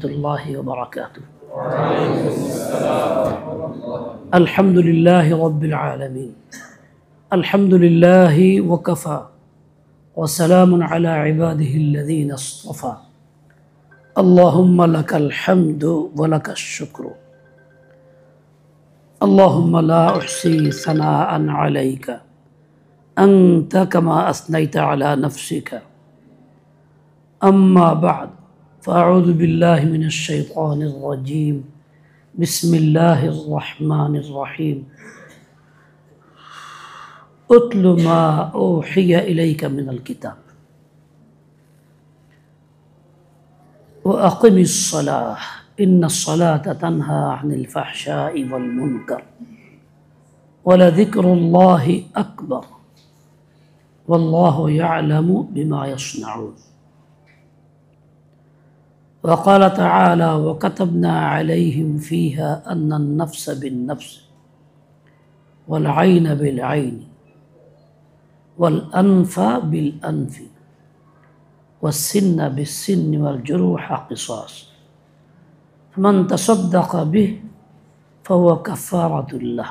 ورحمة الله وبركاته. الحمد لله رب العالمين. الحمد لله وكفى وسلام على عباده الذين اصطفى. اللهم لك الحمد ولك الشكر. اللهم لا أحصي ثناء عليك أنت كما أثنيت على نفسك. أما بعد فأعوذ بالله من الشيطان الرجيم. بسم الله الرحمن الرحيم. أتل ما أوحي إليك من الكتاب وأقم الصلاة إن الصلاة تنهى عن الفحشاء والمنكر ولذكر الله أكبر والله يعلم بما يصنعون. وقال تعالى وكتبنا عليهم فيها أن النفس بالنفس والعين بالعين والأنف بالأنف والسن بالسن والجروح قصاص فمن تصدق به فهو كفارة له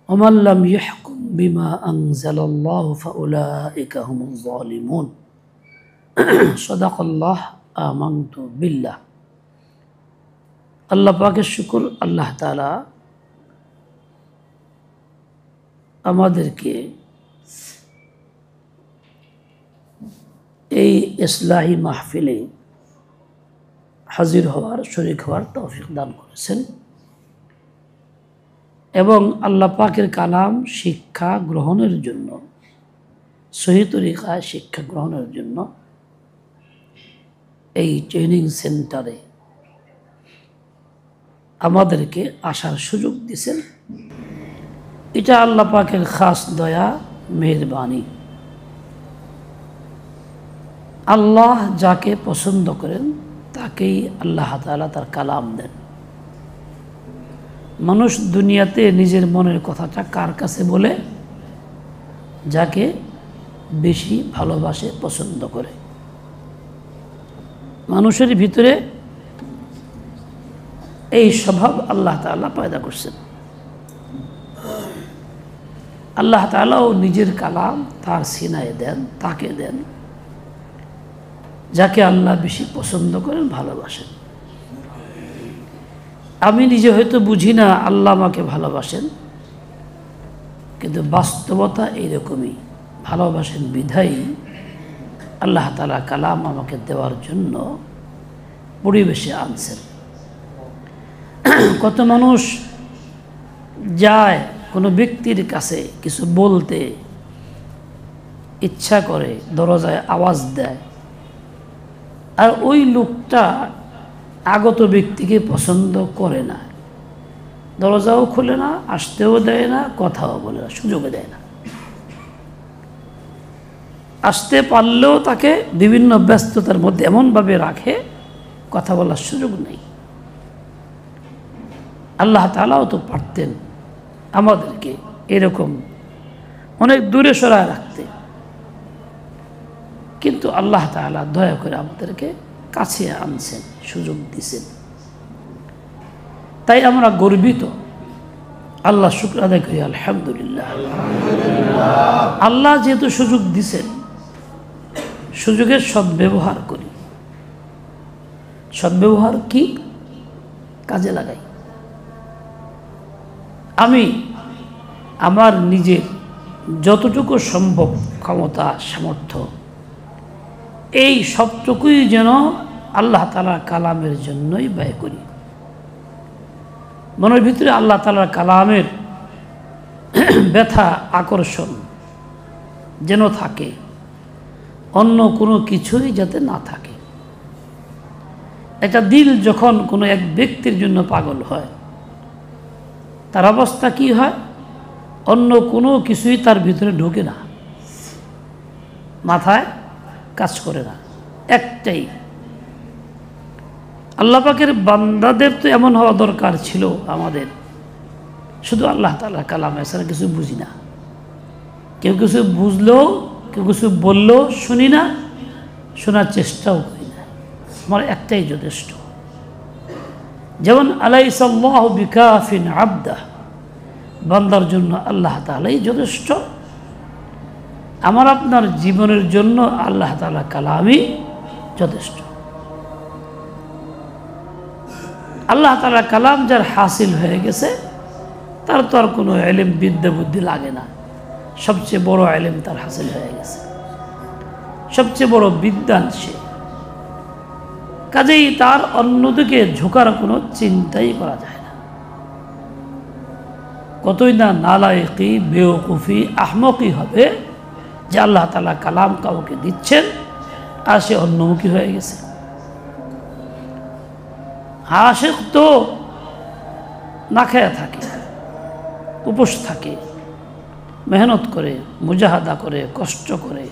ومن لم يحكم بما أنزل الله فأولئك هم الظالمون. صدق الله آمنت بالله. আল্লাহ পাকের শুকর, আল্লাহ তাআলা আমাদেরকে এই ইসলাহি মাহফিলে হাজির হওয়ার, শরীক হওয়ার তৌফিক দান করেছেন এবং আল্লাহ পাকের কালাম শিক্ষা গ্রহণের জন্য, সহি তরিকায় শিক্ষা গ্রহণের জন্য এই ট্রেনিং সেন্টারে আমাদেরকে আসার সুযোগ দিয়েছেন। এটা আল্লাহ পাকের খাস দয়া, মেহেরবানি। আল্লাহ যাকে পছন্দ করেন তাকেই আল্লাহ তাআলা তার কালাম দেন। মানুষ দুনিয়াতে নিজের মনের কথাটা কার কাছে বলে? যাকে বেশি ভালোবাসে, পছন্দ করে। মানুষের ভিতরে এই স্বভাব আল্লাহ তাআলা পয়দা করছেন। আল্লাহ তাআলাও নিজের কালাম তার সিনায় দেন, তাকে দেন যাকে আল্লাহ বেশি পছন্দ করেন, ভালোবাসেন। আমি নিজে হয়তো বুঝি না আল্লাহ আমাকে ভালোবাসেন, কিন্তু বাস্তবতা এইরকমই। ভালোবাসেন বিধায়ী আল্লাহ তাআলা কালাম আমাকে দেওয়ার জন্য পরিবেশে আনছেন। কত মানুষ যায় কোনো ব্যক্তির কাছে কিছু বলতে, ইচ্ছা করে দরজায় আওয়াজ দেয়, আর ওই লোকটা আগত ব্যক্তিকে পছন্দ করে না, দরজাও খুলে না, আসতেও দেয় না, কথাও বলে না, সুযোগও দেয় না। আসতে পারলেও তাকে বিভিন্ন ব্যস্ততার মধ্যে এমনভাবে রাখে কথা বলার সুযোগ নেই। আল্লাহ তাআলাও তো পারতেন আমাদেরকে এরকম অনেক দূরে সরায় রাখতে, কিন্তু আল্লাহ তাআলা দয়া করে আমাদেরকে কাছে আনছেন, সুযোগ দিয়েছেন। তাই আমরা গর্বিত। আল্লাহ শুকর আদায় করি, আলহামদুলিল্লাহ। আল্লাহ যেহেতু সুযোগ দিয়েছেন, সুযোগের সদ্ব্যবহার করি। সদ্ব্যবহার কি? কাজে লাগাই। আমি আমার নিজের যতটুকু সম্ভব ক্ষমতা, সামর্থ্য, এই সবটুকুই যেন আল্লাহ তাআলার কালামের জন্যই ব্যয় করি। মনের ভিতরে আল্লাহ তাআলার কালামের ব্যথা, আকর্ষণ যেন থাকে, অন্য কোনো কিছুই যাতে না থাকে। একটা দিল যখন কোনো এক ব্যক্তির জন্য পাগল হয়, তার অবস্থা কি হয়? অন্য কোনো কিছুই তার ভিতরে ঢোকে না, মাথায় কাজ করে না, একটাই। আল্লাহ পাকের বান্দাদের তো এমন হওয়া দরকার ছিল আমাদের, শুধু আল্লাহ তাআলার কালাম এছাড়া কিছু বুঝি না। কেউ কিছু বুঝলেও, কেউ কিছু বললেও শুনি না, শোনার চেষ্টাও করি না। আমার একটাই যথেষ্ট। যেমন আলাইসাল্লাহু বিকাফিন আবদাহ, বান্দার জন্য আল্লাহ তাআলাই যথেষ্ট। আমার আপনার জীবনের জন্য আল্লাহ তাআলা কালামই যথেষ্ট। আল্লাহ তাআলা কালাম যার হাসিল হয়ে গেছে তার তো আর কোনো ইলম বিদ্যা বুদ্ধি লাগে না। সবচেয়ে বড় ইলম তার হাসিল হয়ে গেছে, সবচেয়ে বড় বিদ্বান সে। কাজেই তার অন্যদিকে ঝোঁকার কোনো চিন্তাই করা যায় না। কতই না নালায়েকি, বেওকুফি, আহমকি হবে যে আল্লাহ তাআলা কালাম কাউকে দিচ্ছেন আর সে অন্যমুখী হয়ে গেছে। আশিক তো না খেয়ে থাকে, উপোস থাকে, মেহনত করে, মুজাহাদা করে, কষ্ট করে,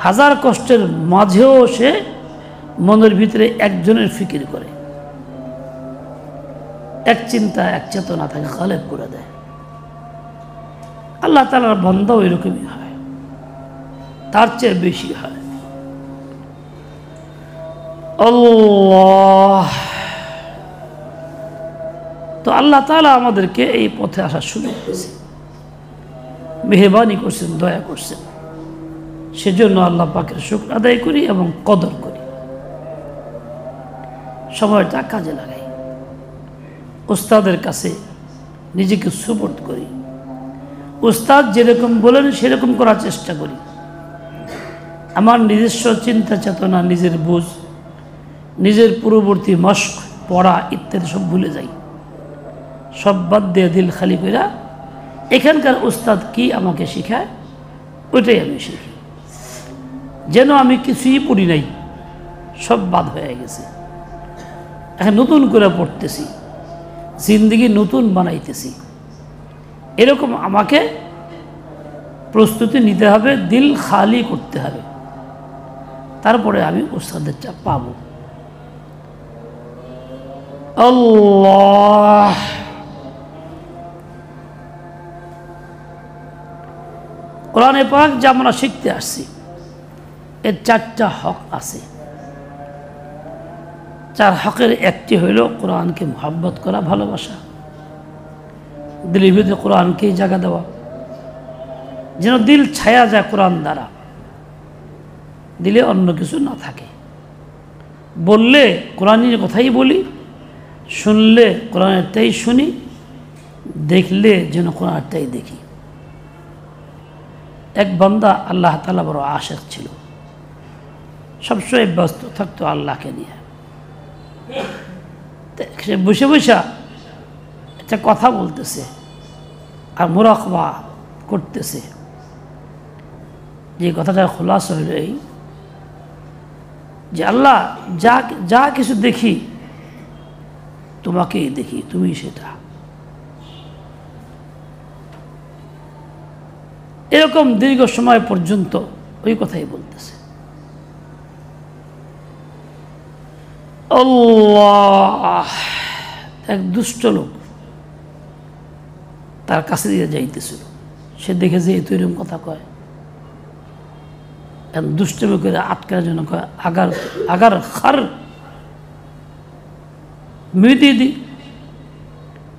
হাজার কষ্টের মাঝেও সে মনের ভিতরে একজনের ফিকির করে, এক চিন্তা এক চেতনা তাকে গালেব করে দেয়। আল্লাহ তাআলার বান্দাও এরকমই হয়, তার চেয়ে বেশি হয়। আল্লাহ তো আল্লাহ তাআলা আমাদেরকে এই পথে আসার সুযোগ দিয়েছে, মেহেরবানি করছেন, দয়া করছেন। সেজন্য আল্লাহ পাকের শুকর আদায় করি এবং কদর করি, সময়টা কাজে লাগাই, উস্তাদের কাছে নিজেকে সুপর্দ করি, উস্তাদ যেরকম বলেন সেরকম করার চেষ্টা করি। আমার নিজস্ব চিন্তা চেতনা, নিজের বুঝ, নিজের পূর্ববর্তী মশক, পড়া ইত্যাদি সব ভুলে যাই, সব বাদ দিয়ে দিল খালি কইরা এখানকার উস্তাদ কি আমাকে শেখায় ওইটাই আমি শিখি। যেন আমি কিছুই পড়ি নাই, সব বাদ হয়ে গেছে, এখন নতুন করে পড়তেছি, জিন্দেগি নতুন বানাইতেছি। এরকম আমাকে প্রস্তুতি নিতে হবে, দিল খালি করতে হবে, তারপরে আমি উস্তাদের চাপ পাব। আল্লাহ কোরআনে পাক যা আমরা শিখতে আসছি এর চারটা হক আছে। চার হকের একটি হইল কোরআনকে মুহাব্বত করা, ভালোবাসা, দিলের ভিতরে কোরআনকেই জায়গা দেওয়া, যেন দিল ছায়া যায় কোরআন দ্বারা, দিলে অন্য কিছু না থাকে। বললে কোরআনের কথাই বলি, শুনলে কোরআনেরটাই শুনি, দেখলে যেন কোরআনেরটাই দেখি। এক বান্দা আল্লাহ তাআলা বড় আশিক ছিল, সবসময় ব্যস্ত থাকতো আল্লাহকে নিয়ে। সে বসে বসে একটা কথা বলতেছে আর মুরাকবা করতেছে। যে কথাটা খোলাসা হইল এই যে আল্লাহ যা যা কিছু দেখি তোমাকেই দেখি, তুমি সেটা। এরকম দীর্ঘ সময় পর্যন্ত ওই কথাই বলতেছে। আল্লাহ এক দুষ্ট লোক তার কাছে দিয়ে যাইতেছিল, সে দেখে যে তুই এরকম কথা কয়, দুষ্টমি করে আটকার জন্য কয় আগার আগার খার মিটি দি,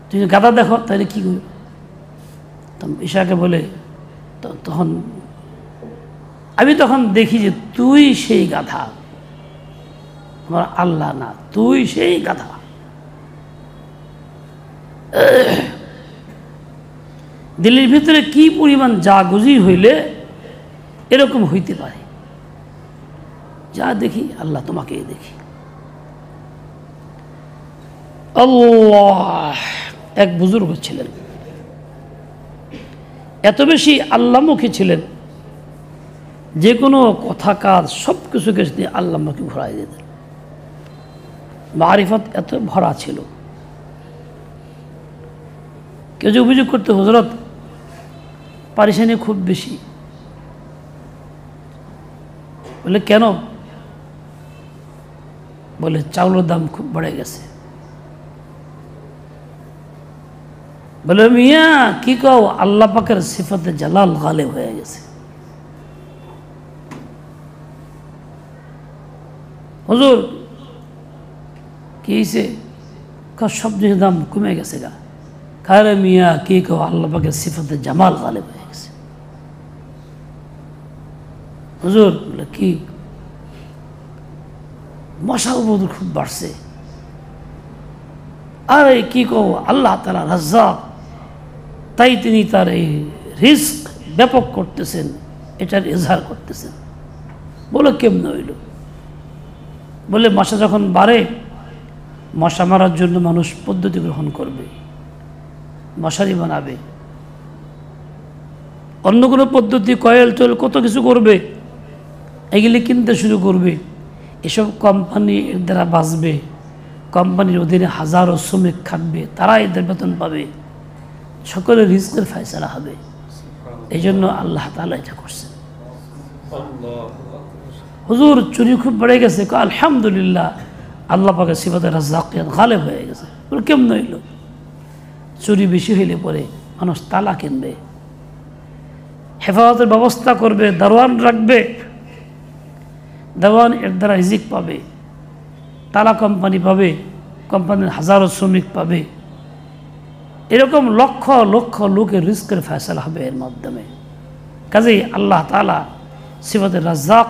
তুমি গাদা দেখো তাহলে কি করবে। ঈশাকে বলে তখন আমি তখন দেখি যে তুই সেই গাধা, আমার আল্লাহ না, তুই সেই গাধা। দিলের ভিতরে কি পরিমাণ জাগুজি হইলে এরকম হইতে পারে। যা দেখি আল্লাহ তোমাকেই দেখি। আল্লাহ এক বুজুর্গ ছিলেন, এত বেশি আল্লাহমুখী ছিলেন, যে কোনো কথা কাজ সব কিছুকে দিয়ে আল্লাহমুখী ঘোরাই দিতেন। মারিফত এত ভরা ছিল। কেউ যে অভিযোগ করতে, হযরত পারিশানি খুব বেশি, বলে কেন? বলে চাউলের দাম খুব বেড়ে গেছে। বলে মিয়া কি কও, আল্লাহ পাকের সিফাতে জালাল গালেব হয়ে গেছে। হুজুর কি হয়েছে? সব জিনিসের দাম কমে গেছে গা। কারে মিয়া কি কো, আল্লাহ পাকের সিফাতে জামাল গালেব হয়ে গেছে। হুজুর বলে কি? মশা উপদ্রব খুব বাড়ছে। আরে কি কো, আল্লাহ তাআলা রাজ্জাক, তাই তিনি তার এই রিস্ক ব্যাপক করতেছেন, এটার ইজহার করতেছেন। বলে কেমন হইল? বলে মশা যখন বাড়ে, মশা মারার জন্য মানুষ পদ্ধতি গ্রহণ করবে, মশারি বানাবে, অন্য কোনো পদ্ধতি কয়েল টয়েল কত কিছু করবে, এগুলি কিনতে শুরু করবে। এসব কোম্পানি এর দ্বারা বাঁচবে, কোম্পানির অধীনে হাজারো শ্রমিক খাটবে, তারা এদের বেতন পাবে, সকলের রিস্কের ফয়সালা হবে। এই জন্য আল্লাহ তাআলা এটা করছেন। হুজুর চুরি খুব বেড়ে গেছে। আলহামদুলিল্লাহ, আল্লাহ পাকের সিফাতে রাজ্জাকিয়াত গালেব হয়ে গেছে। বলে কেমন হইল? চুরি বেশি হইলে পরে মানুষ তালা কিনবে, হেফাজতের ব্যবস্থা করবে, দারোয়ান রাখবে, দারোয়ান এর দ্বারা রিজিক পাবে, তালা কোম্পানি পাবে, কোম্পানির হাজারো শ্রমিক পাবে। এরকম লক্ষ লক্ষ লোকের রিস্কের ফয়সালা হবে এর মাধ্যমে। কাজেই আল্লাহ তাআলা সিফাতে রাজ্জাক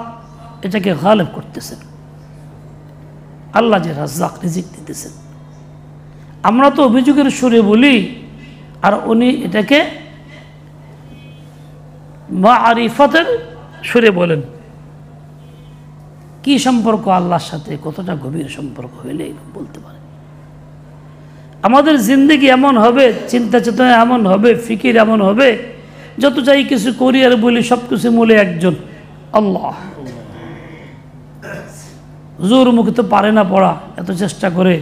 এটাকে গালেব করতেছেন। আল্লাহ যে রাজ্জাক, রিজিক দিতেছেন। আমরা তো অভিযোগের সুরে বলি, আর উনি এটাকে মারিফাতের সুরে বলেন। কি সম্পর্ক আল্লাহর সাথে, কতটা গভীর সম্পর্ক হইলে বলতে পারে। আমাদের জিন্দেগি এমন হবে, চিন্তা চেতনা এমন হবে, ফিকির এমন হবে, যত চাই কিছু করি আর বলি, সব কিছু মূলে একজন আল্লাহ। হুজুর মুখে তো পারে না পড়া, এত চেষ্টা করে,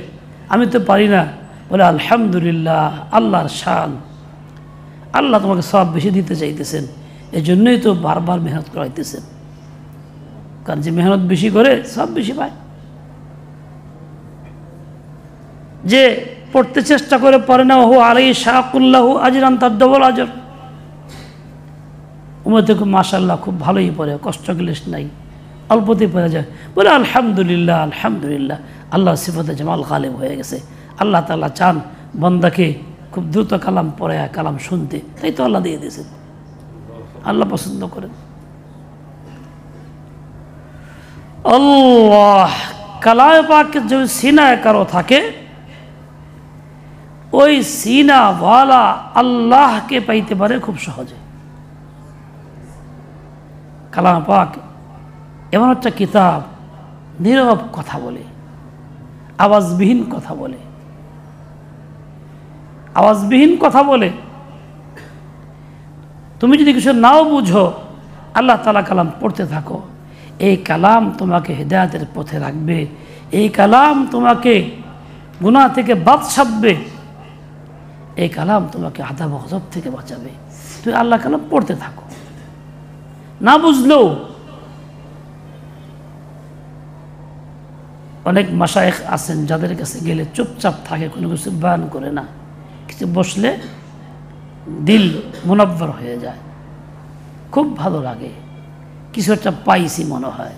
আমি তো পারি না। বলে আলহামদুলিল্লাহ, আল্লাহর শান, আল্লাহ তোমাকে সব বেশি দিতে চাইতেছেন, এই জন্যই তো বারবার মেহনত করাইতেছেন। কারণ যে মেহনত বেশি করে সব বেশি পায়, যে পড়তে চেষ্টা করে পারে না, হু আলাইহি শাকুল্লাহু আজরান, তার ডবল আজর। উম্মতে মাশাআল্লাহ খুব ভালোই পড়ে, কষ্ট ক্লেশ নাই, অল্পতেই পড়ে যায়। বলে আলহামদুলিল্লাহ, আলহামদুলিল্লাহ, আল্লাহ সিফাতে জামাল গালেব হয়ে গেছে। আল্লাহ তাআলা চান বান্দাকে খুব দ্রুত কালাম পড়ে, কালাম শুনতে, তাই তো আল্লাহ দিয়ে দিয়েছেন। আল্লাহ পছন্দ করেন। আল্লাহ কালামে পাকে যে সিনায় কারো থাকে, ওই সিনাওয়ালা আল্লাহকে পাইতে পারে খুব সহজে। কালামে পাক এমন একটা কিতাব, নীরব কথা বলে, আওয়াজবিহীন কথা বলে, আওয়াজবিহীন কথা বলে। তুমি যদি কিছু নাও বুঝো, আল্লাহ তাআলা কালাম পড়তে থাকো, এই কালাম তোমাকে হিদায়াতের পথে রাখবে, এই কালাম তোমাকে গুনাহ থেকে বাদ সাধবে, এই কালাম তোমাকে আযাব ও গজব থেকে বাঁচাবে। তুমি আল্লাহ কালাম পড়তে থাকো। না বুঝলেও অনেক মাশায়েখ আছেন যাদের কাছে গেলে চুপচাপ থাকে, কোনো কিছু বয়ান করে না, কিছু বসলে দিল মুনাব্বর হয়ে যায়, খুব ভালো লাগে, কিছু একটা পাইছি মনে হয়।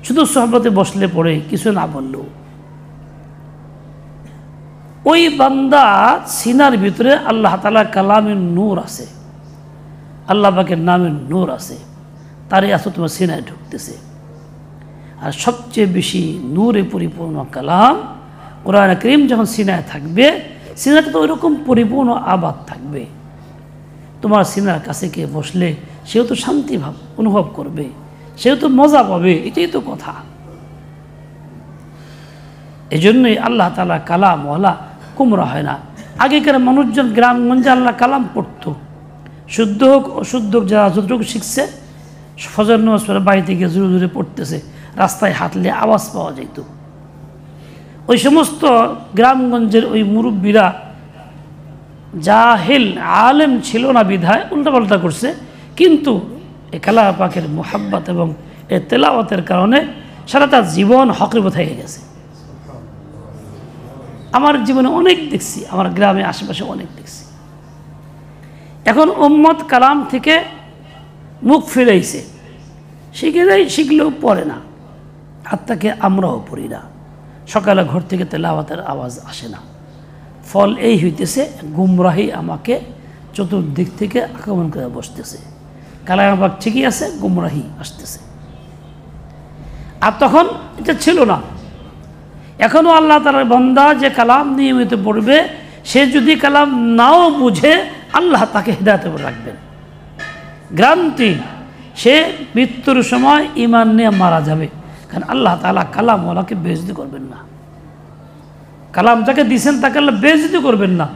শুধু সোহবতে বসলে পড়ে কিছু না বললেও ওই বান্দা সিনার ভিতরে আল্লাহ তাআলা কালামের নূর আছে, আল্লাহ পাকের নামের নূর আছে, তারই আসো তোমার সিনায় ঢুকতেছে। আর সবচেয়ে বেশি নূরে পরিপূর্ণ কালাম কোরআন কারীম যখন সিনায় থাকবে, সিনাটা তো ওইরকম পরিপূর্ণ আবাদ থাকবে। তোমার সিনার কাছে কে বসলে সেও তো শান্তি ভাব অনুভব করবে, সেও তো মজা পাবে, এটাই তো কথা। এই জন্যই আল্লাহ তাআলা কালামওয়ালা কুমরা হয় না। আগেকার মানুষজন গ্রামগঞ্জে আল্লাহ কালাম পড়তো, শুদ্ধ হোক অশুদ্ধ হোক, যারা যতটুকু শিখছে, ফজর নামাজ পড়ে বাড়িতে গিয়ে জোরে জোরে পড়তেছে, রাস্তায় হাঁটলে আওয়াজ পাওয়া যেত। ওই সমস্ত গ্রামগঞ্জের ওই মুরব্বীরা জাহিল আলেম ছিল না বিধায় উল্টাপাল্টা করছে, কিন্তু এই কালাম পাকের মুহাব্বত এবং এই তেলাওয়াতের কারণে সারাটা জীবন হকের পথে গেছে। আমার জীবনে অনেক দেখছি, আমার গ্রামে আশেপাশে অনেক দেখছি। এখন উম্মত কালাম থেকে মুখ ফিরাইছে, শিখলেও পড়ে না, হাত থেকে আমরাও পড়ি না, সকালে ঘর থেকে তেলাওয়াতের আওয়াজ আসে না। ফল এই হইতেছে গুমরাহি আমাকে চতুর্দিক থেকে আক্রমণ করে বসতেছে। কালামাবাগ ঠিকই আছে, গুমরাহি আসতেছে। আর তখন এটা ছিল না। এখনও আল্লাহ তাআলার বান্দা যে কালাম নিয়মিত পড়বে, সে যদি কালাম নাও বুঝে আল্লাহ তাকে হিদায়াতের উপর রাখবেন। গ্যারান্টি, সে মৃত্যুর সময় ঈমান নিয়ে মারা যাবে, কারণ আল্লাহ তাআলা কালামওয়ালাকে বেইজ্জতি করবেন না। কালাম যাকে দিয়েছেন তাকে আল্লাহ বেইজ্জতি করবেন না,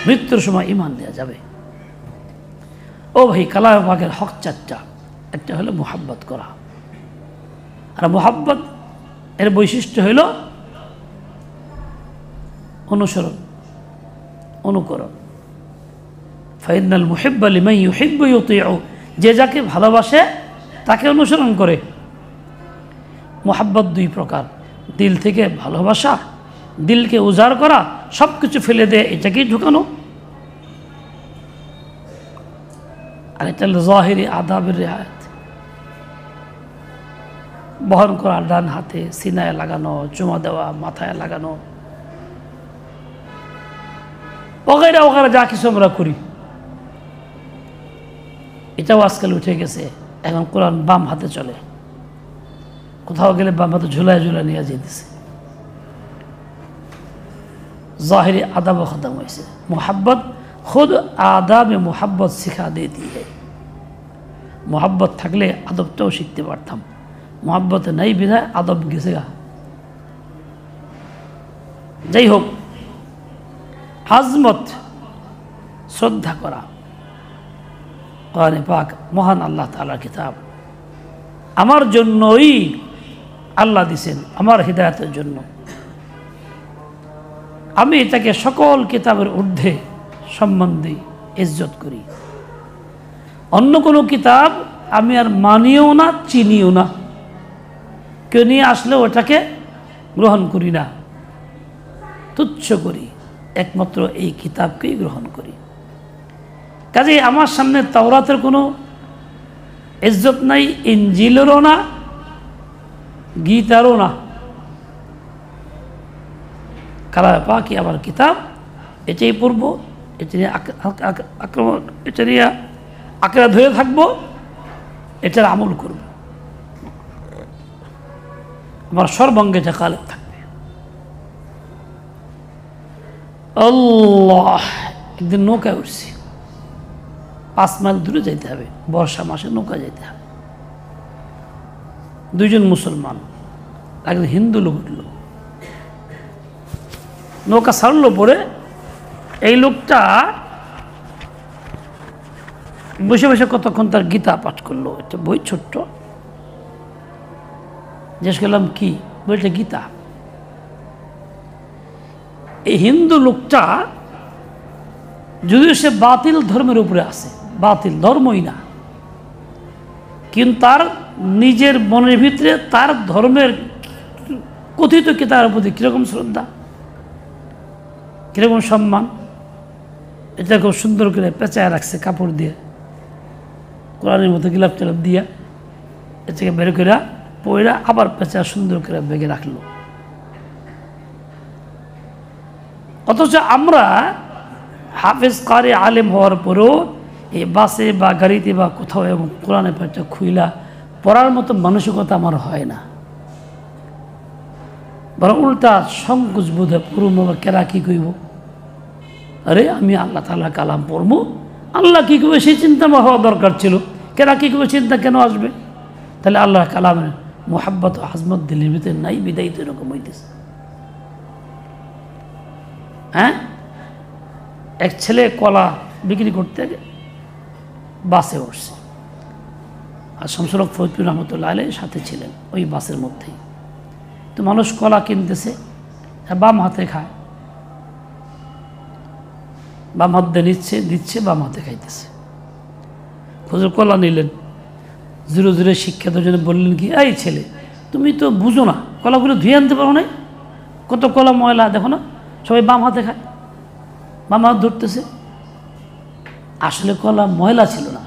মৃত্যুর সময় ঈমান দেওয়া যাবে। ও ভাই, কালাম পাকের হক চারটা। একটা হলো মুহাব্বত করা, আর মুহাব্বত এর বৈশিষ্ট্য হইল অনুসরণ, অনুকরণ। ফাইনাল মুহিব্বা লিমান ইউহিব্বু ইউতিউ, যে যাকে ভালোবাসে তাকে অনুসরণ করে। মুহাব্বত দুই প্রকার, দিল থেকে ভালোবাসা, দিলকে উজাড় করা, সব কিছু ফেলে দিয়ে এটাকেই ঢুকানো। আর এটা হলো জাহিরি আদাবের রেয়াত, বহন করা, ডান হাতে সিনায় লাগানো, চুমা দেওয়া, মাথায় লাগানো, ওগেরা ওগেরা যা কিছু আমরা করি, এটাও আজকাল উঠে গেছে। এখন কোরআন বাম হাতে চলে, কোথাও গেলে বাম হাতে ঝুলায় ঝুলায় নিয়ে যেতেছে। ज़ाहिरी अदब ख़त्म হয়েছে। मोहब्बत खुद आदाब मोहब्बत सिखा देती है। मोहब्बत থাকলে আদবটাও শিখতে পারতাম, मोहब्बत নাই বিধায় আদব গেছে গা। যাই হোক, আজমত, শ্রদ্ধা করা। কোরআনে পাক মহান আল্লাহ তাআলার কিতাব, আমার জন্যই আল্লাহ দিছেন, আমার হিদায়াতের জন্য। আমি এটাকে সকল কিতাবের ঊর্ধ্বে সম্মান দিই, ইজ্জত করি। অন্য কোনো কিতাব আমি আর মানিও না, চিনিও না। কেউ নিয়ে আসলে ওটাকে গ্রহণ করি না, তুচ্ছ করি। একমাত্র এই কিতাবকেই গ্রহণ করি। কাজেই আমার সামনে তাওরাতের কোনো ইজ্জত নাই, ইনজিলেরও না, গীতারও না। কালামে পাকই আমার কিতাব, এটাই পড়ব, এটা নিয়ে আক্রমণ, এটা নিয়ে আঁকড়া ধরে থাকবো, এটার আমল করব। আমার সর্বাঙ্গে এটা কালেব থাকবে। আল্লাহ, একদিন নৌকায় উঠছি, 5 মাইল দূরে যাইতে হবে, বর্ষা মাসে নৌকা যাইতে হবে। 2 জন মুসলমান, একজন হিন্দু লোক উঠল, নৌকা ছাড়লো। পরে এই লোকটা বসে বসে কতক্ষণ তার গীতা পাঠ করলো। একটা বই ছোট্ট, জিজ্ঞেস করলাম কি? বইটা গীতা। এই হিন্দু লোকটা যদিও সে বাতিল ধর্মের উপরে আছে, বাতিল ধর্মই না, কিন্তু তার নিজের মনের ভিতরে তার ধর্মের কথিত কিতাবের প্রতি কীরকম শ্রদ্ধা, কীরকম সম্মান, এটা খুব সুন্দর করে পেঁচায় রাখছে কাপড় দিয়ে, কোরআনের মতো গিলাপ টিলাপ দিয়া এটাকে বের করে পয়রা আবার পেঁচা সুন্দর করে বেগে রাখলো। অথচ আমরা হাফেজ কারি আলেম হওয়ার পরেও এই বাসে বা গাড়িতে বা কোথাও এবং কোরআনের পাঠটা খুইলা পড়ার মতো মানসিকতা আমার হয় না। বরং উল্টা সংকোচ বোধ হয়, পুরো কেরা কী কইব, আরে আমি আল্লাহ তাআলার কালাম পড়বো, আল্লাহ কী করবে সেই চিন্তা আমার হওয়া দরকার ছিল। কেরা কী করবে চিন্তা কেন আসবে? তাহলে আল্লাহ কালামের মোহাব্বত ও আজমত দিলের ভিতরে নাই, বিদায়ী তো এরকম হইতেছে। হ্যাঁ, এক ছেলে কলা বিক্রি করতে বাসে উঠছে, আর শামসুল হক ফরিদপুর রহমতুল্লাহ আলাইহির সাথে ছিলেন ওই বাসের মধ্যেই। তো মানুষ কলা কিনতেছে, বাম হাতে খায়, বাম হাত দিয়ে নিচ্ছে, দিচ্ছে, বাম হাতে খাইতেছে। হুজুর কলা নিলেন, জোরে জোরে শিক্ষার জন্য বললেন কি, এই ছেলে তুমি তো বুঝো না, কলাগুলো ধুয়ে আনতে পারো না, কত কলা ময়লা দেখো না, সবাই বাম হাতে খায়, বাম হাত ধরতেছে। আসলে কলা ময়লা ছিল না,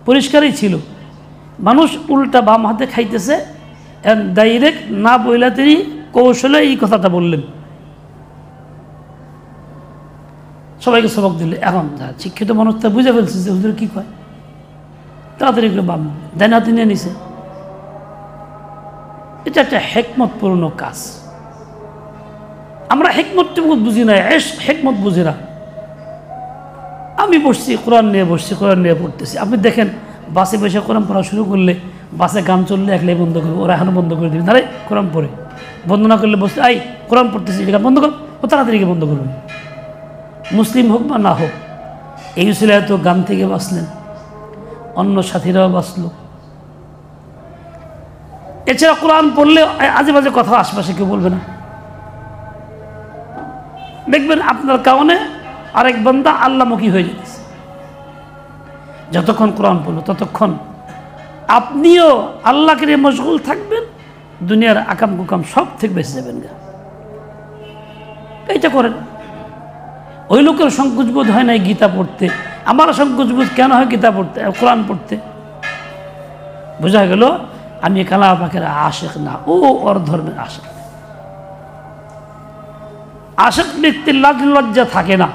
পরিষ্কারই ছিল, মানুষ উল্টা বাম হাতে খাইতেছে, ডাইরেক্ট না বইলা তিনি কৌশলে এই কথাটা বললেন, সবাইকে সবক দিলে। এখন শিক্ষিত মানুষ তা বুঝে ফেলছে যে হুজুর কি কয়, তাড়াতাড়ি করে বাম ডাইন হাতে নিয়ে নিছে। এটা একটা হেকমতপূর্ণ কাজ। আমরা হেকমতটুকু বুঝি না, হেকমত বুঝি না। আমি বসছি, কোরআন নিয়ে বসছি, কোরআন নিয়ে পড়তেছি। আপনি দেখেন বাসে বসে কোরআন পড়া শুরু করলে, বাসে গান চললে একলাই বন্ধ করবে, ওরা এখনও বন্ধ করে দিবে, তাহলে কোরআন পড়ে। বন্ধ না করলে বসতে, আই কোরআন পড়তেছি, এটা বন্ধ কর, ও তাড়াতাড়ি বন্ধ করবে। মুসলিম হোক বা না হোক, এই ছেলে তো গান থেকে বাঁচলেন, অন্য সাথীরাও বাঁচল। এছাড়া কোরআন পড়লে আজে বাজে কথা আশপাশে কেউ বলবে না। দেখবেন আপনার কারণে আরেক বান্দা আল্লাহমুখী হয়ে যেতেছে। যতক্ষণ কোরআন পড়লো ততক্ষণ আপনিও আল্লাহকে নিয়ে মশগুল থাকবেন, দুনিয়ার আকাম কুকাম সব থেকে বেঁচে যাবেন। এইটা করেন। ওই লোকের সংকোচবোধ হয় নাই গীতা পড়তে, আমার সংকোচবোধ কেন হয় গীতা পড়তে, কোরআন পড়তে? বোঝা গেল আমি কালাম পাকের আশেক না, ও ওর ধর্মের আশেক। আশেক ব্যক্তির লাজ লজ্জা থাকে না,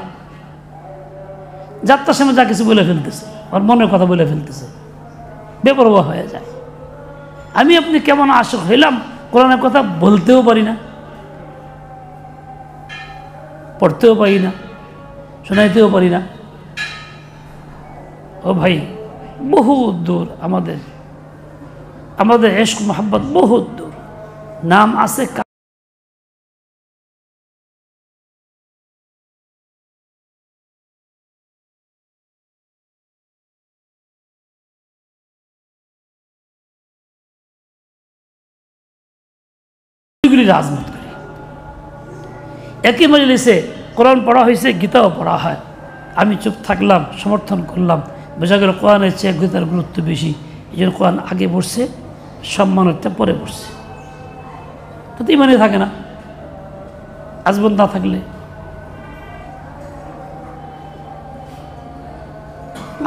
যাত্রার সময় যা কিছু বলে ফেলতেছে, ওর মনের কথা বলে ফেলতেছে, বেপরোয়া হয়ে যায়। আমি আপনি কেমন আশেক হইলাম, কোরআনের কথা বলতেও পারি না, পড়তেও পারি না, শোনাইতেও পারি না। ও ভাই, বহুত দূর আমাদের ইশক মোহাব্বত, বহুত দূর। নাম আছে রাজনীতি করি। একই মজলিসে কোরআন পড়া হয়েছে, গীতাও পড়া হয়, আমি চুপ থাকলাম, সমর্থন করলাম। বোঝা গেল কোরআনের চেয়ে গীতার গুরুত্ব বেশি, এই জন্য কোরআন আগে পড়ছে, সম্মানটা পরে পড়ছে। তো ইমানে থাকে না আজমত না থাকলে।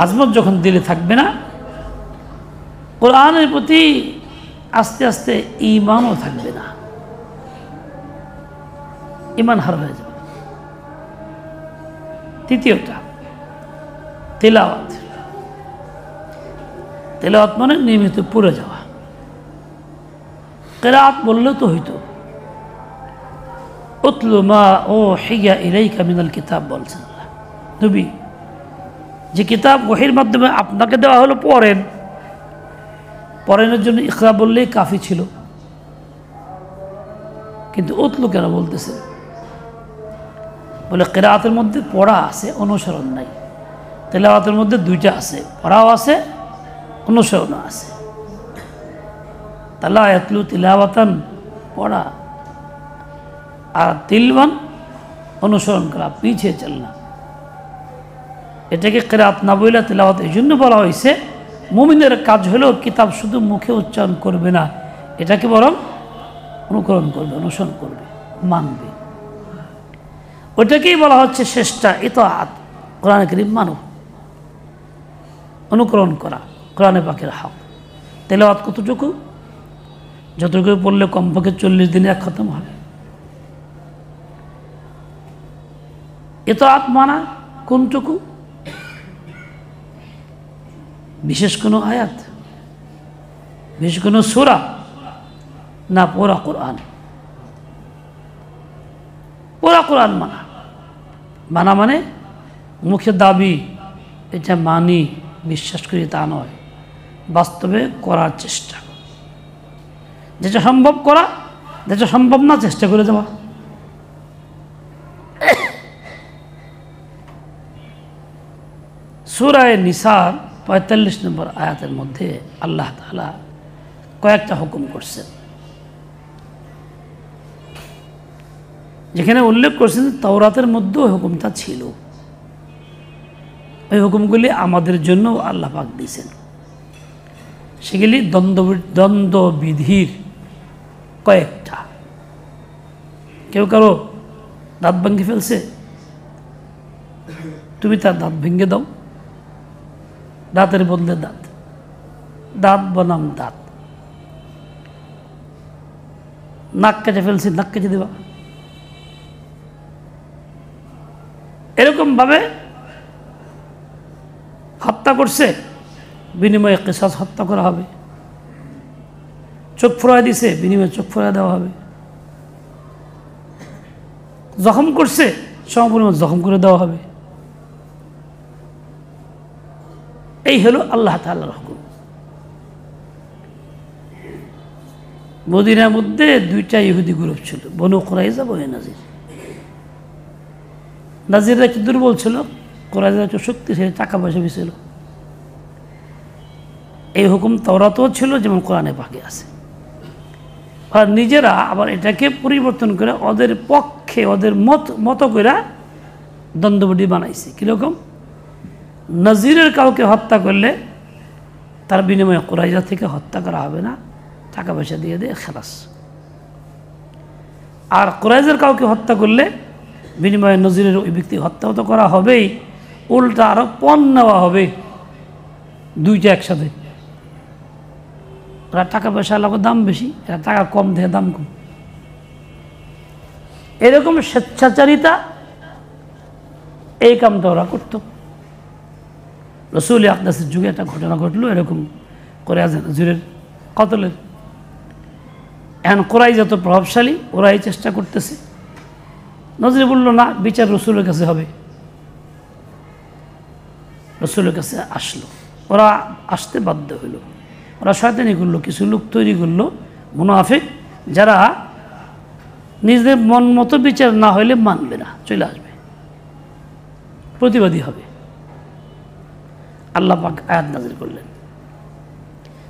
আজমত যখন দিলে থাকবে না, কোরআনের প্রতি আস্তে আস্তে ঈমানও থাকবে না, ঈমান হার হয়ে যাবে। তৃতীয়টা তিলাওয়াত। তিলাওয়াত মানে নিয়মিত পড়ে যাওয়া। কিরাআত বললেও তো হইতো। উতলু মা উহিয়া ইলাইকা মিনাল কিতাব বলছেন আল্লাহ। নবী, যে কিতাব ওহীর মাধ্যমে আপনাকে দেওয়া হলো, পড়েন। পড়ানোর জন্য ইকরা বললেই কাফি ছিল, কিন্তু উতলু কেন বলতেছেন? বলে কিরাআতের মধ্যে পড়া আছে, অনুসরণ নাই। তিলাওয়াতের মধ্যে দুইটা আছে, পড়াও আছে, অনুসরণও আছে। তালা ইয়াতলু তিলাওয়াতান, পড়া, আর তিলওয়ান, অনুসরণ করা, পিছিয়ে চলনা। এটাকে কিরাআত না বলে তিলাওয়াত এই জন্য বলা হয়েছে, মুমিনের কাজ হলো কিতাব শুধু মুখে উচ্চারণ করবে না, এটাকে বরং অনুকরণ করবে, অনুসরণ করবে, মানবে। ওইটাকেই বলা হচ্ছে চেষ্টা, ইতাআত। কোরআন কারীম মানো, অনুকরণ করা কোরআনে পাকের হক। তেলাওয়াত কতটুকু? যতটুকু পড়লে কমপক্ষে 40 দিনে এক খতম হবে। ইতাআত মানা কোনটুকু? বিশেষ কোনো আয়াত, বিশেষ কোনো সূরা, না পুরা কোরআন? পুরা কোরআন মানা মানে মুখে দাবি এটা মানি, বিশ্বাস করি তা নয়, বাস্তবে করার চেষ্টা। যেটা সম্ভব করা, যেটা সম্ভব না চেষ্টা করে যাওয়া। সূরা নিসার 45 নম্বর আয়াতের মধ্যে আল্লাহ তাআলা কয়েকটা হুকুম করছেন, যেখানে উল্লেখ করছেন তাওরাতের মধ্যেও হুকুমটা ছিল। ওই হুকুমগুলি আমাদের জন্য আল্লাহ পাক দিয়েছেন। সেগুলি দ্বন্দ্ববিধির কয়েকটা। কেউ কারো দাঁত ভেঙে ফেলছে, তুমি তার দাঁত ভেঙে দাও, দাঁতের বদলে দাঁত। দাঁত বনাম দাঁত, নাক কেটে ফেলছি, নাক কেটে দেবা। এরকমভাবে হত্যা করছে, বিনিময়ে কিসাস, হত্যা করা হবে। চোখ ফোড়ায় দিছে, বিনিময়ে চোখ ফোড়ায় দেওয়া হবে। জখম করছে, সমপরিমাণ জখম করে দেওয়া হবে। এই হলো আল্লাহ তাআলার হুকুম। মদিনার মধ্যে দুইটা ইহুদি গ্রুপ ছিল, বনু কুরাইজা, বনু নাজির। নাজিররা একটু দুর্বল ছিল, কুরাইজা একটু শক্তিশালী, টাকা পয়সা বেশি ছিল। এই হুকুম তাওরাতেও ছিল, যেমন কোরআনে পাকে আছে। আর নিজেরা আবার এটাকে পরিবর্তন করে ওদের পক্ষে, ওদের মতো করে দণ্ডবডি বানাইছে। কীরকম? নাজিরের কাউকে হত্যা করলে তার বিনিময়ে কুরাইজা থেকে হত্যা করা হবে না, টাকা পয়সা দিয়ে দিয়ে খালাস। আর কুরাইজার কাউকে হত্যা করলে বিনিময়ে নজিরের ওই ব্যক্তি হত্যা তো করা হবেই, উল্টা আরও পণ নেওয়া হবে, দুইটা একসাথে। ওরা টাকা পয়সা লাগবে দাম বেশি, এরা টাকা কম দেয় দাম কম। এরকম স্বেচ্ছাচারিতা, এই কামটা ওরা করত। রাসূল আকদাসের যুগে একটা ঘটনা ঘটলো এরকম, কুরাইজা নজিরের কতলের। এখন কুরাইজা তো প্রভাবশালী, ওরা এই চেষ্টা করতেছে। নজির বলল না, বিচার রসুলের কাছে হবে। রসুলের কাছে আসলো, ওরা আসতে বাধ্য হইল। ওরা শয়তানি করলো, কিছু লোক তৈরি করলো মুনাফিক, যারা নিজেদের মন মতো বিচার না হইলে মানবে না, চলে আসবে, প্রতিবাদী হবে। আল্লাহ পাক আয়াত নাযিল করলেন,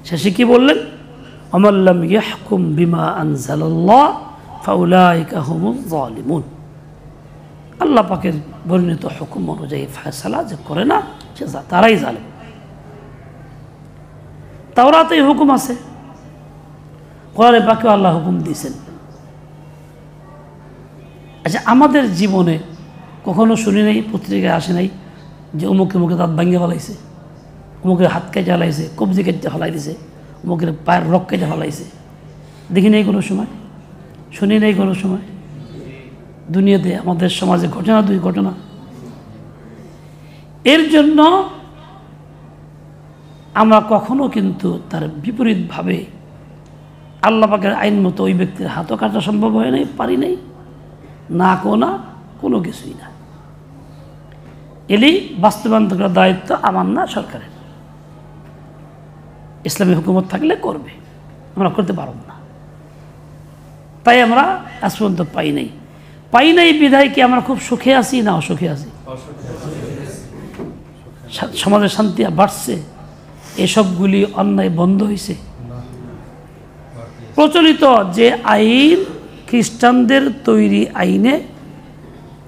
শেষে কি বললেন? ওমান লাম ইয়াহকুম বিমা আনজালাল্লাহ ফাউলাইকা হুমুজ যালিমুন। আল্লাহ পাকের বর্ণিত হুকুম অনুযায়ী ফয়সালা যে করে না, সে তারাই জালেম। তাওরাতে এই হুকুম আছে, কোরআনে পাকেও আল্লাহ হুকুম দিয়েছেন। আচ্ছা, আমাদের জীবনে কখনো শুনি নাই, পত্রিকায় আসে নাই যে অমুকে মুখে দাঁত ভাঙিয়ে ফেলাইছে, অমুকের হাত কেটে ফেলাইছে, কবজি কেটে ফেলাই দিছে, অমুকের পায়ের রক কেটে ফেলাইছে। দেখি নেই কোনো সময়, শুনি নেই কোনো সময়। দুনিয়াতে আমাদের সমাজে ঘটনা, দুই ঘটনা। এর জন্য আমরা কখনো কিন্তু তার বিপরীতভাবে আল্লাহ পাকের আইন মতো ওই ব্যক্তির হাতও কাটা সম্ভব হয় নাই, পারি নাই, না কোনা কোনো কিছুই না। এলেই বাস্তবায়ন করার দায়িত্ব আমার না, সরকারের। ইসলামী হুকুমত থাকলে করবে, আমরা করতে পারব না। তাই আমরা আজ পর্যন্ত পাই নাই বিধায় কি আমরা খুব সুখে আছি না অসুখে আছি? সমাজের শান্তি বাড়ছে, এসবগুলি অন্যায় বন্ধ হয়েছে। প্রচলিত যে আইন, খ্রিস্টানদের তৈরি আইনে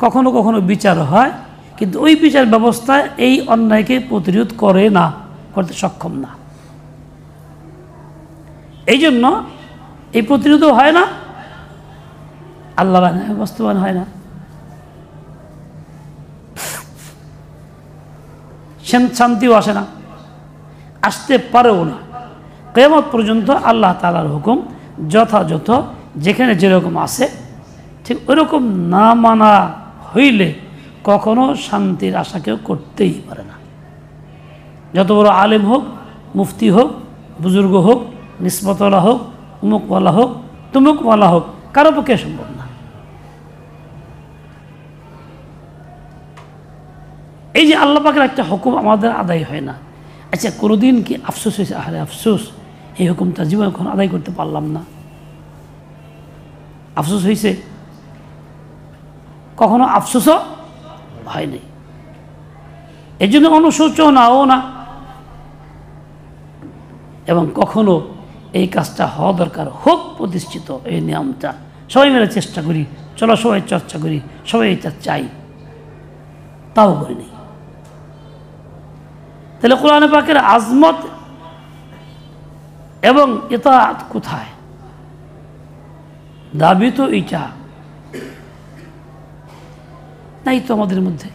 কখনো কখনো বিচার হয়, কিন্তু ওই বিচার ব্যবস্থায় এই অন্যায়কে প্রতিরোধ করে না, করতে সক্ষম না। এই জন্য এই প্রতিরোধও হয় না, আল্লাহর আইন বাস্তবায়ন হয় না, শান্তিও আসে না, আসতে পারেও না। কিয়ামত পর্যন্ত আল্লাহ তাআলার হুকুম যথাযথ যেখানে যেরকম আছে ঠিক ওইরকম না মানা হইলে কখনো শান্তির আশা কেউ করতেই পারে না। যত বড় আলেম হোক, মুফতি হোক, বুজুর্গ হোক, নিসবতওয়ালা হোক, উমুকওয়ালা হোক, তুমুকওয়ালা হোক, কারো পক্ষে সম্ভব না। এই যে আল্লাহ পাকের একটা হুকুম আমাদের আদায় হয় না। আচ্ছা, কোনোদিন কি আফসোস হয়েছে? আরে আফসোস, এই হুকুমটা জীবনে এখন আদায় করতে পারলাম না, আফসোস হয়েছে? কখনো আফসোসও হয়নি। এই জন্য অনুশোচনাও না, এবং কখনো এই কাজটা হওয়া দরকার, হোক প্রতিষ্ঠিত এই নিয়মটা, সবাই মিলে চেষ্টা করি, চলো সবাই চর্চা করি, সবাই এটা চাই, তাও করিনি। তাহলে কোরআন পাকের আজমত এবং ইতাআত কোথায়? দাবি তো এইটা নাই তো আমাদের মধ্যে।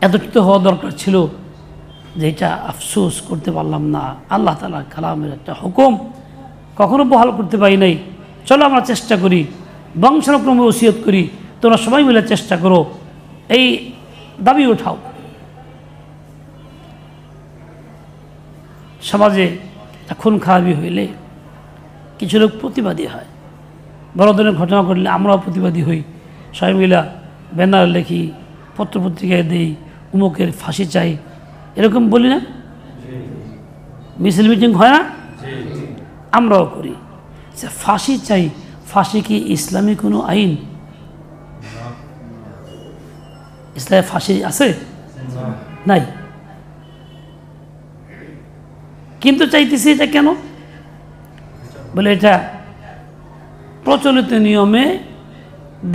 এতটুকু তো হওয়া দরকার ছিল যেটা আফসোস করতে পারলাম না, আল্লাহ তাআলার কালামের একটা হুকুম কখনো বহাল করতে পারি নাই। চলো আমরা চেষ্টা করি, বংশানুক্রমে ওসিয়ত করি, তোমরা সবাই মিলে চেষ্টা করো, এই দাবি ওঠাও। সমাজে খুন খারাপি হইলে কিছু লোক প্রতিবাদী হয়, বড় ধরনের ঘটনা ঘটলে আমরাও প্রতিবাদী হই, সবাই মিলা ব্যানার লিখি, পত্রপত্রিকায় দেই, উমুকের ফাঁসি চাই, এরকম বলি না? মিছিল মিটিং হয় না? আমরাও করি। ফাঁসি চাই, ফাঁসি কি ইসলামী কোনো আইন? ইসলামে ফাঁসি আছে? নাই। কিন্তু চাইতেছি এটা কেন? বলে এটা প্রচলিত নিয়মে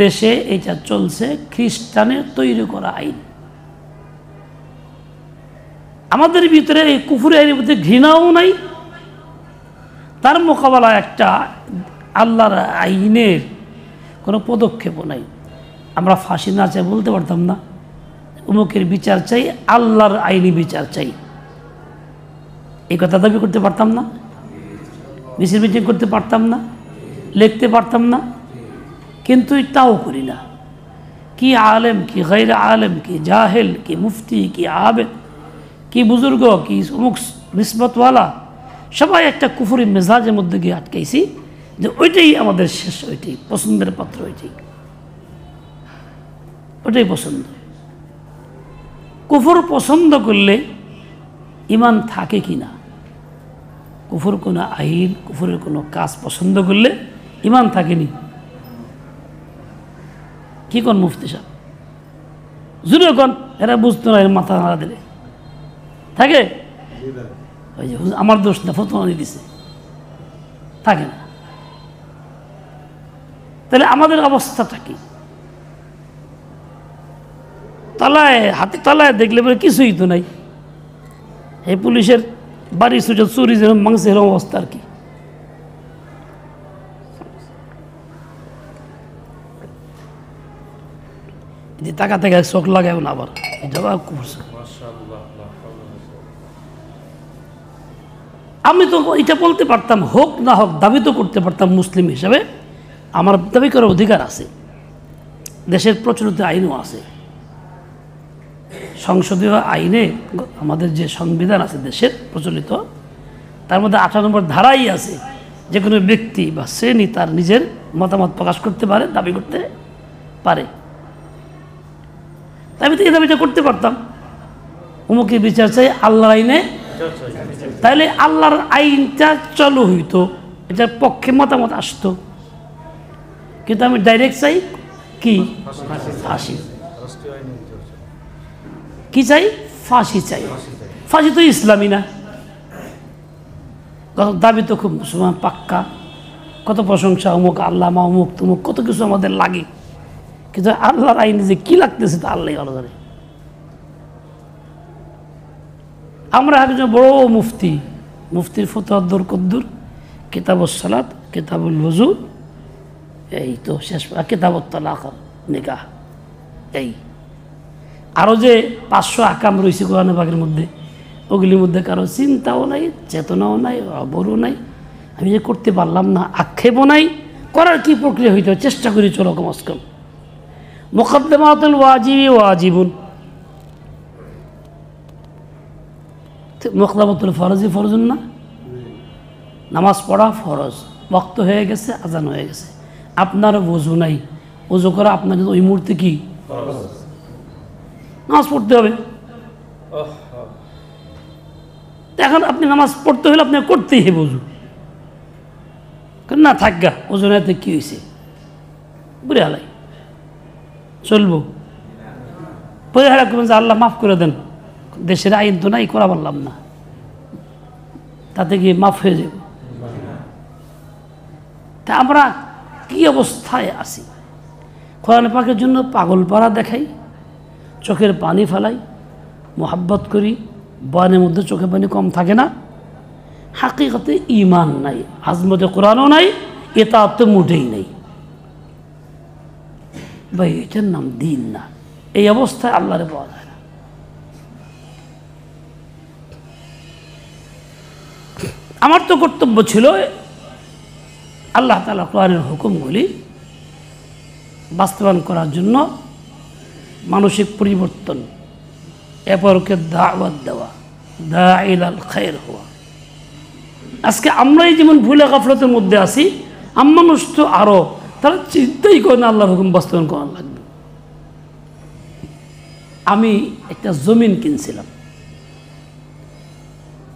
দেশে এটা চলছে, খ্রিস্টানের তৈরি করা আইন। আমাদের ভিতরে এই কুফরি আইনের প্রতি ঘৃণাও নাই, তার মোকাবেলায় একটা আল্লাহর আইনের কোনো পদক্ষেপও নাই। আমরা ফাঁসি না চাই বলতে পারতাম না, উমুকের বিচার চাই, আল্লাহর আইনি বিচার চাই, এই কথা দাবি করতে পারতাম না? মিছিল মিটিং করতে পারতাম না? লিখতে পারতাম না? কিন্তু তাও করি না। কি আলেম, কি গৈর আলেম, কি জাহেল, কি মুফতি, কি আবেদ, কি বুজুর্গ, কি অমুক নিসবতওয়ালা, সবাই একটা কুফরি মেজাজের মধ্যে গিয়ে আটকাইছি যে ওইটাই আমাদের শেষ, ওইটাই পছন্দের পাত্র, ওইটাই পছন্দ। কুফর পছন্দ করলে ইমান থাকে কি না? কুফর কোনো আইন, কুফরের কোনো কাজ পছন্দ করলে ইমান থাকেনি? কি কোন মুফতি সাহেব জুড়ে কোন, এরা বুঝতো না, এর মাথা নাড়া দিলে থাকে। ওই যে আমার দোষ না, ফতোয়া দিছে, থাকে না। তাহলে আমাদের অবস্থাটা কি? তলায়, হাতে তলায় দেখলে বলে কিছুই তো নাই। এই পুলিশের বাড়ি সুযোগ চুরি যেরকম মাংস এরকম অবস্থা আর কি। যে টাকা থেকে চোখ লাগাও না আবার, এটা করছে। আমি তো এটা বলতে পারতাম, হোক না হোক দাবি তো করতে পারতাম, মুসলিম হিসাবে আমার দাবি করার অধিকার আছে, দেশের প্রচলিত আইনও আছে। সংসদীয় আইনে আমাদের যে সংবিধান আছে দেশের প্রচলিত, তার মধ্যে 18 নম্বর ধারাই আছে, যে কোনো ব্যক্তি বা শ্রেণী তার নিজের মতামত প্রকাশ করতে পারে, দাবি করতে পারে। তাই আমি তো এই দাবিটা করতে পারতাম, অমুকের বিচার চাই আল্লাহর আইনে, তাইলে আল্লাহর আইনটা চালু হইতো, এটার পক্ষে মতামত আসতো। কিন্তু আমি ডাইরেক্ট চাই কি? ফাঁসি। কি চাই? ফাঁসি চাই। ফাঁসি তো ইসলামী না। দাবি তো খুব মুসলমান পাক্কা, কত প্রশংসা, অমুক আল্লামা, অমুক তমুক, কত কিছু আমাদের লাগে, কিন্তু আল্লাহর আইনে যে কি লাগতেছে তা আল্লাহ ভালো জানে। আমরা একজন বড় মুফতি, মুফতির ফতোয়া দূর কদ্দুর, কিতাবুস সালাত, কিতাবুল ওযু, এই তো শেষ, কিতাবুত তালাক নিকাহ, এই আরও যে 500 আকাম রয়েছে কোরআন পাকের মধ্যে, ওগুলির মধ্যে কারো চিন্তাও নাই, চেতনাও নাই, অবরও নাই। আমি যে করতে পারলাম না, আক্ষেপও নাই, করার কি প্রক্রিয়া হইতে হয় চেষ্টা করি, চলো কমস কম। মুকদ্দমাতুল ওয়াজিবি ওয়াজিবুন, মুকদ্দমাতুল ফরজি ফরজুন না? নামাজ পড়া ফরজ, ওয়াক্ত হয়ে গেছে, আজান হয়ে গেছে, আপনার ওযু নাই, ওযু করা আপনার ওই মুহূর্তে কি নামাজ পড়তে হবে। এখন আপনি নামাজ পড়তে হলে আপনি করতেই হবে ওযু, না থাকগা ওযু নাতে কি হয়েছে, বুড়ে হালাই চলবো, পরে হারা করবেন যে আল্লাহ মাফ করে দেন, দেশের আইন তো নাই, করা পারলাম না, তাতে গিয়ে মাফ হয়ে যাবে। তা আমরা কি অবস্থায় আছি? কোরআন পাকের জন্য পাগল পাড়া দেখাই, চোখের পানি ফেলাই, মোহাব্বত করি, বয়ানের মধ্যে চোখের পানি কম থাকে না, হাকিকতে ঈমান নাই, আজমতে কোরআনও নাই, এতাআত তো মোটেই নেই। ভাই এটার নাম দিন না। এই অবস্থায় আল্লাহরে পাওয়া যায় না। আমার তো কর্তব্য ছিল আল্লাহ তাআলা কোরআনের হুকুমগুলি বাস্তবায়ন করার জন্য মানসিক পরিবর্তন, এপরকে দাওয়াত দেওয়া, দাঈল আল খায়র হওয়া। আজকে আমরাই যেমন ভুলে গাফলতের মধ্যে আছি, মানুষ তো আরও, তারা চিন্তাই করে না আল্লাহর হুকুম বাস্তবায়ন করা লাগবে। আমি একটা জমিন কিনছিলাম,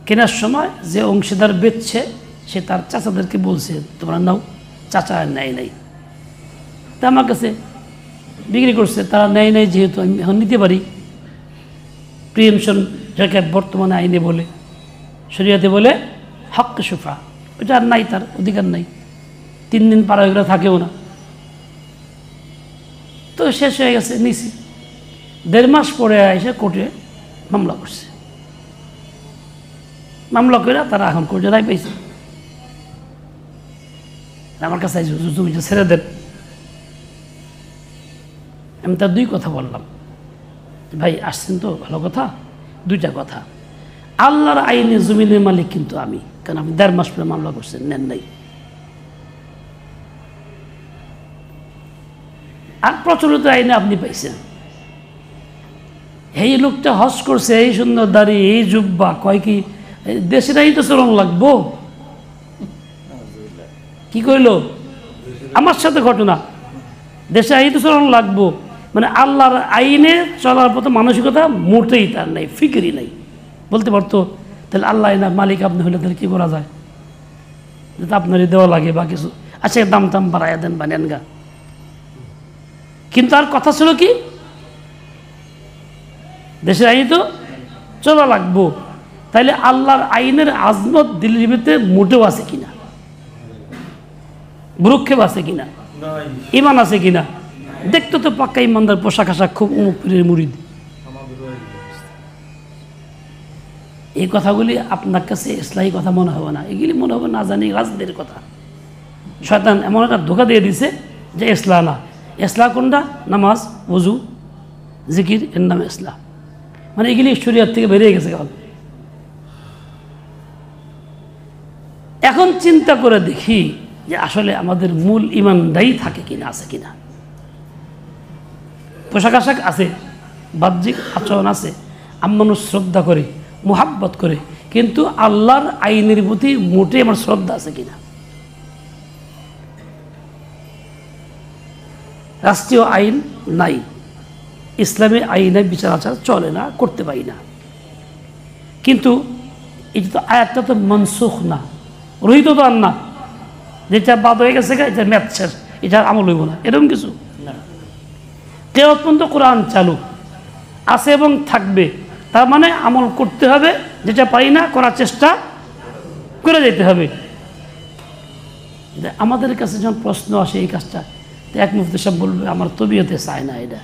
কেনার সময় যে অংশীদার বেচছে সে তার চাচাদেরকে বলছে তোমরা নাও, চাচা নেয় নাই, তা আমার কাছে বিক্রি করছে, তারা নেয় নাই যেহেতু আমি এখন নিতে পারি। প্রিএমশন যাকে বর্তমানে আইনে বলে, শরিয়াতে বলে হক সুফা, ওইটা আর নাই, তার অধিকার নাই, 3 দিন পার হয়ে গেলে থাকেও না। তো শেষ হয়ে গেছে, নিছি। 1.5 মাস পরে এসে কোর্টে মামলা করছে। মামলা করে তারা এখন কোর্টে রায় পাইছে। আমার কাছে জমিটা ছেড়ে দেন। আমি তার 2 কথা বললাম, ভাই আসছেন তো ভালো কথা, 2টা কথা। আল্লাহর আইনে জমিনের মালিক কিন্তু আমি, কারণ আপনি 1.5 মাস পরে মামলা করছেন, নেন নাই। আর প্রচলিত আইনে আপনি পাইছেন। এই লোকটা হজ করছে, এই সুন্দর দাড়ি, এই জুব্বা, কয় কি দেশের আইন তো চলন লাগবো? কি কইল? আমার সাথে ঘটনা, দেশে আইন তো চলন লাগবো, মানে আল্লাহর আইনে চলার মতো মানসিকতা মোটেই তার নাই, ফিকিরই নাই। বলতে পারতো তাহলে আল্লাহ আইনার মালিক আপনি হলে তাহলে কী করা যায়, যেটা আপনারই দেওয়া লাগে বা কিছু, আচ্ছা দাম টাম বাড়াইয়া দেন বা নেন গা। কিন্তু আর কথা ছিল কি, দেশের আইন তো চলা লাগবো। তাইলে আল্লাহর আইনের আজমত দিলের ভিতরে মোটেও আছে কিনা, ভ্রুক্ষেপ আছে কিনা, ইমান আছে কিনা? দেখতো তো পাক্কা ইমানদার, পোশাক আশাক খুব অমুক পীরের মুরিদ। এই কথাগুলি আপনার কাছে ইসলামী কথা মনে হবে না, এগুলি মনে হবে না জানি রাজনীতির কথা। শয়তান এমন একটা ধোকা দিয়ে দিছে যে ইসলাম না। ইসলাম কোনটা? নামাজ, ওযু, জিকির, এর নামে ইসলাম। মানে এগুলি শরীয়ত থেকে বেরিয়ে গেছে। এখন চিন্তা করে দেখি যে আসলে আমাদের মূল ইমানটাই থাকে কিনা, আছে কিনা। পোশাক আশাক আছে, বাহ্যিক আচরণ আছে, মানুষ শ্রদ্ধা করে, মুহাব্বত করে, কিন্তু আল্লাহর আইনের প্রতি মোটে আমার শ্রদ্ধা আছে কিনা। রাষ্ট্রীয় আইন নাই, ইসলামী আইনে বিচার আচার চলে না, করতে পারি না। কিন্তু এটা তো আয়াতটা তো মনসুখ না, রহিত তো আর না, যেটা বাদ হয়ে গেছে এটা ম্যাথ শেষ, এটা আমল হইব না, এরকম কিছু না। কিয়ামত পর্যন্ত কোরআন চালু আছে এবং থাকবে, তার মানে আমল করতে হবে, যেটা পারি না করার চেষ্টা করে যেতে হবে। আমাদের কাছে যখন প্রশ্ন আসে এই কাজটা, তো এক মুফতি সাহেব বলবে আমার তবিয়তে চায় না এটা।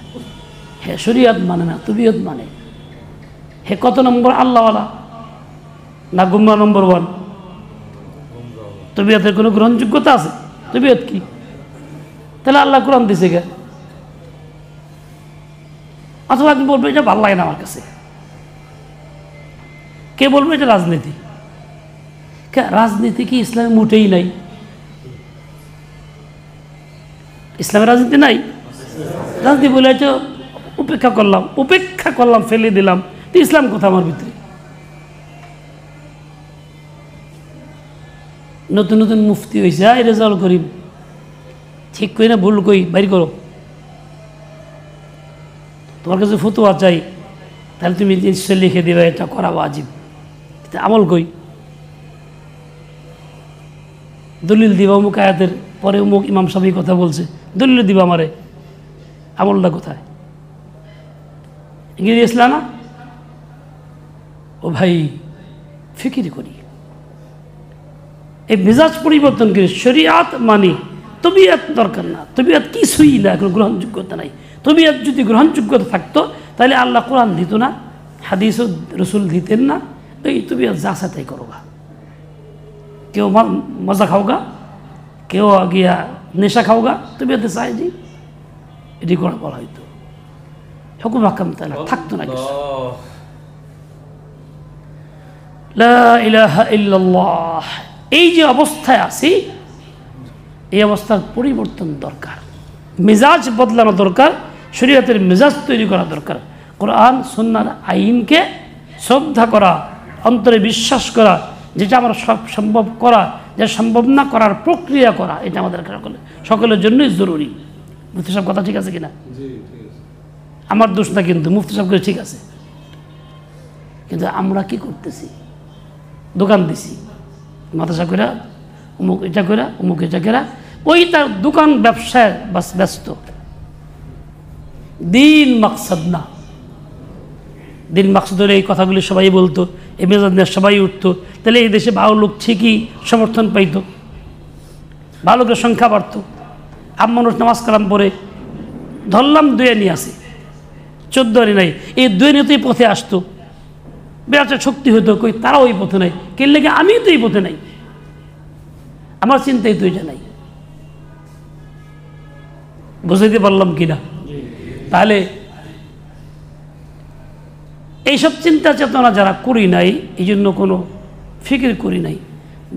হে শরীয়ত মানে না, তবিয়ত মানে। হে কত নম্বর আল্লাহওয়ালা না গুমরা নম্বর 1? তবিয়তের কোনো গ্রহণযোগ্যতা আছে? তবিয়ত কি? তাহলে আল্লাহ কোরআন দিছে কে? অথবা আপনি বলবে এটা ভালো লাগে না আমার কাছে। কে বলবে এটা রাজনীতি? রাজনীতি কি ইসলামে মোটেই নাই? ইসলামের রাজনীতি নাই? রাজনীতি বলে তো উপেক্ষা করলাম, ফেলে দিলাম, তো ইসলাম কোথা আমার ভিতরে? নতুন নতুন মুফতি হয়েছে, রেজাউল করিম, ঠিক কই না ভুল কই বাইর করো। তোমার কাছে ফতোয়া চাই, তাহলে তুমি নিশ্চয় লিখে দেবে এটা করা ওয়াজিব, আমল কই? দলিল দিবা অমুক আয়াতের পরে অমুক ইমাম সাহেব কথা বলছে, দলিল দিবা আমারে, আমলটা কোথায়? এগিয়ে দিয়েছিলাম না? ও ভাই ফিকির করি, এই মেজাজ পরিবর্তন করে শরিয়াত মানি, তবিয়ত দরকার না, তবিয়ত কিছুই না, এখন গ্রহণযোগ্যতা নাই। তবিয়ত যদি গ্রহণযোগ্যতা থাকতো তাহলে আল্লাহ কোরআন দিত না, হাদিসও রসুল দিতেন না। এই তবিয়ত যা আছে তাই করোগা, কেউ মজা খাওগা, কেউ গিয়া নেশা খাওগা, তবিয়তে চাই যে এটি করা বলা হইতো, হুকুম হাকাম তাহলে থাকতো না কিছু। লা ইলাহা ইল্লাল্লাহ। এই যে অবস্থায় আছি, এই অবস্থার পরিবর্তন দরকার, মেজাজ বদলানো দরকার, শরীয়তের মেজাজ তৈরি করা দরকার। কোরআন সুন্নাহর আইনকে শ্রদ্ধা করা, অন্তরে বিশ্বাস করা, যেটা আমরা সব সম্ভব করা, যা সম্ভব না করার প্রক্রিয়া করা, এটা আমাদের সকলের জন্যই জরুরি। মুফতি সাহেব কথা ঠিক আছে কিনা? আমার দোষ না, কিন্তু মুফতি সাহেব ঠিক আছে। কিন্তু আমরা কি করতেছি? দোকান দিছি, মাদ্রাসা করে, অমুক এটা করে, অমুক এটা করে, ওই তার দোকান ব্যবসায় ব্যস্ত, দিন মাকসাদ না। দিন মাকসাদ হলে এই কথাগুলি সবাই বলতো, এই মেজাজ নিয়ে সবাই উঠতো, তাহলে এই দেশে ভালো লোক ঠিকই সমর্থন পাইতো, ভালো লোকের সংখ্যা বাড়ত। মানুষ নামাজ কালাম পরে ধরলাম দুয়ে নিয়ে আসে, 14 আনি নাই, এই দুয়ে নিয়েতেই পথে আসতো, বিরাট শক্তি হতো। কই তারা ওই পথে নাই, কে লেগে আমি তো এই পথে নাই, আমার চিন্তাই তো এটা নাই। বুঝাইতে পারলাম কিনা? তাহলে এইসব চিন্তা চেতনা যারা করি নাই, এই জন্য কোনো ফিকির করি নাই,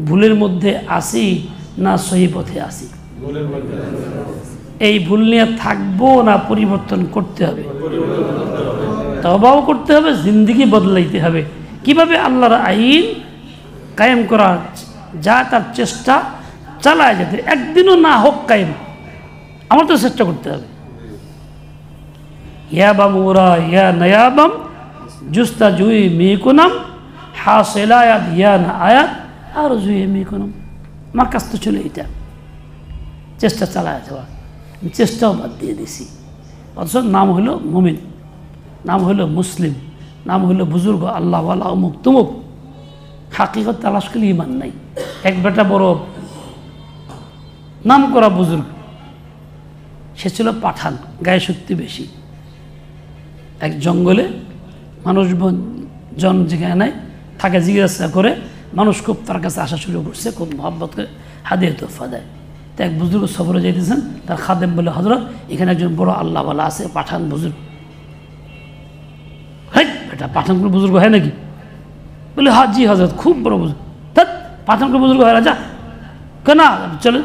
ভুলের মধ্যে আসি না সহি পথে আসি, এই ভুল নিয়ে থাকবো না পরিবর্তন করতে হবে, তওবাও করতে হবে, জিন্দেগি বদলাইতে হবে। কিভাবে আল্লাহর আইন কায়েম করা যা তার চেষ্টা চালায় যেতে, একদিনও না হোক কায়েম, আমার তো চেষ্টা করতে হবে। ইয়া বাম ওরা ইয়া নয়াবাম জুস্তা জুই মিকুনাম হাসেলায়াত ইয়া না আয়াত আর জুয়ে মিকুনাম। আমার কাছ তো চলে এটা, চেষ্টা চালায় যাওয়া, চেষ্টাও বাদ দিয়ে দিছি। অথচ নাম হলো মুমিন, নাম হলো মুসলিম, নাম হলো বুজুর্গ, আল্লাহওয়ালা, অমুক তুমুক। হাকিকত তালাশ করলে ইমান নাই। এক বেটা বড় নাম করা বুজুর্গ, সে ছিল পাঠান, গায়ে শক্তি বেশি। এক জঙ্গলে মানুষজন যেখানে নাই থাকে, জিজ্ঞাসা করে মানুষ খুব তার কাছে আসা শুরু করছে, খুব মহব্বত করে হাদিয়া তোফা দেয়। তো এক বুজুর্গ সফরে যাইতেছেন, তার খাদেম বলে, হজরত এখানে একজন বড় আল্লাহওয়ালা আছে, পাঠান বুজুর্গ। হ্যাঁ বেটা, পাঠানকুল বুজুর্গ হয় নাকি? বলে হ্যাঁ জি হজরত, খুব বড় বুজুর্গ। ধ্যাৎ, পাঠানকুল বুজুর্গ হয় না, যা কেনা চলে,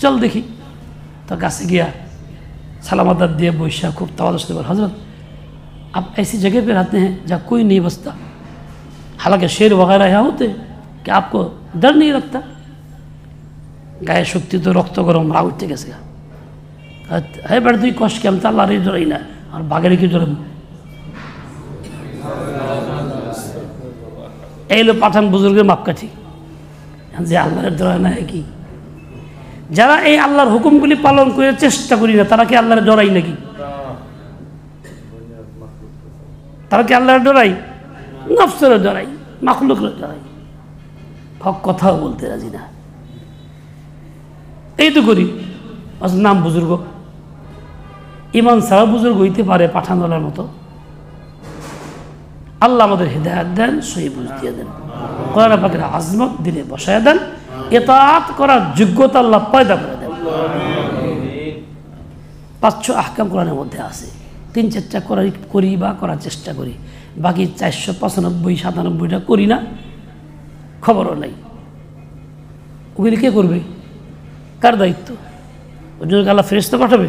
চল দেখি। तो गाছে गया सलाम अदब दिए बोशा खूब तवाज़ुन से बोला, हज़रत आप ऐसी जगह पे रहते हैं जहाँ कोई नहीं बसता, हालांकि शेर वगैरह यहाँ होते, कि आपको डर नहीं लगता? गाये शक्ति तो रक्त गरम राग उठते कैसे है बेटा, तुम कष्ट के हम तो अल्लाह रे डराई ना, और बागेरे की डर एलो पाठान बुजुर्गेर मापकाठी जे आल्लाहर डराय ना है कि যারা এই আল্লাহর হুকুমগুলি পালন করে চেষ্টা করি না, তারা কি আল্লাহর ডরাই নাকি? তারা কি আল্লাহর ডরাই? নফসের ডরাই, মাখলুকের ডরাই, হক কথাও বলতে রাজি না। এই তো করি, নাম বুজুর্গ। ইমান ছাড়া বুজুর্গ হইতে পারে পাঠানওয়ালার মতো? আল্লাহ আমাদের হিদায়াত দেন, সহি বুঝ দিয়ে দেন, কোরআন পাকের আজমত দিলে বসায় দেন, ইতাআত করার যোগ্যতা আল্লাহ পয়দা করে দেন। 500 আহকাম কোরআনের মধ্যে আছে, 3-4টা করি বা করার চেষ্টা করি, বাকি 495-97টা করি না, খবরও নাই। ওগুলি কে করবে? কার দায়িত্ব? ওই জন্য আল্লাহ ফেরেশতা পাঠাবে?